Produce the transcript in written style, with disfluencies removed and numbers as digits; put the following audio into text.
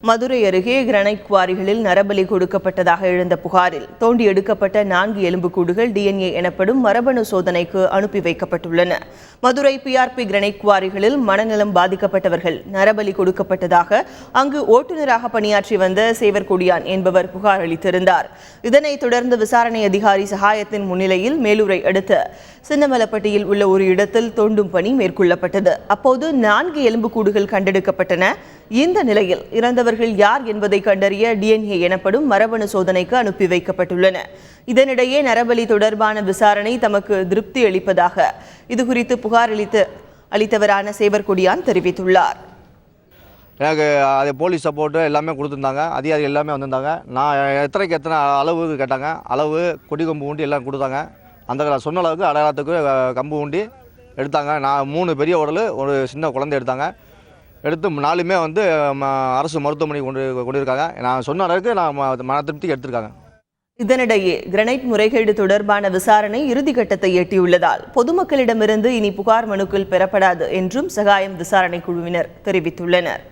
மதுரை அருகே கிரனைட் குவாரிகளில் நரபலி கொடுக்கப்பட்டதாக எழுந்த புகாரில் தோண்டி எடுக்கப்பட்ட 4 எலும்புக்கூடுகள் DNA எனப்படும் மரபணு சோதனைக்கு அனுப்பி வைக்கப்பட்டுள்ளன. மதுரை PRP கிரனைட் குவாரிகளில் மனநலம் பாதிக்கப்பட்டவர்கள் நரபலி கொடுக்கப்பட்டதாக அங்கு ஓட்டுநராக பணியாற்றி வந்த சேவர்கொடியான் என்பவர் புகார் அளித்திருந்தார். இதனைத் தொடர்ந்து விசாரணை அதிகாரி சகாயத்தின் முன்னிலையில் மேலூரை அடுத்த சின்னமலப்பட்டியில் உள்ள ஒரு இடத்தில் தோண்டும் பணி மேற்கொள்ளப்பட்டது. அப்போது 4 எலும்புக்கூடுகள் கண்டெடுக்கப்பட்டன. இந்த நிலையில் இறந்தவர்கள் யார் என்பதை கண்டறிய DNA எனப்படும் மரபணு சோதனைக்கு அனுப்பி வைக்கப்பட்டுள்ளன. இதனிடையே நரபலி தொடர்பான விசாரணை தமக்கு திருப்தி அளிப்பதாக இதுகுறித்து புகார் அளித்தவரான சேவர்கொடியான் தெரிவித்துள்ளார். எனக்கு அது போலீஸ் சப்போர்ட்டு எல்லாமே கொடுத்துருந்தாங்க, அதிகாரிகள் எல்லாமே வந்திருந்தாங்க. நான் எத்தனை அளவு கேட்டாங்க, அளவு கொடி கம்பு ஊண்டி எல்லாம் கொடுத்தாங்க. அந்த சொன்ன அளவுக்கு அடையாளத்துக்கு கம்பு ஊண்டி எடுத்தாங்க. நான் 3 பெரிய உடல், ஒரு சின்ன குழந்தை எடுத்தாங்க. எடுத்து 4மே வந்து அரசு மருத்துவமனைக்கு கொண்டிருக்காங்க. நான் சொன்ன அளவுக்கு நான் மன திருப்திக்கு எடுத்திருக்காங்க. இதனிடையே கிரனைட் முறைகேடு தொடர்பான விசாரணை இறுதிக்கட்டத்தை எட்டியுள்ளதால் பொதுமக்களிடமிருந்து இனி புகார் மனுக்கள் பெறப்படாது என்றும் சகாயம் விசாரணை குழுவினர் தெரிவித்துள்ளனர்.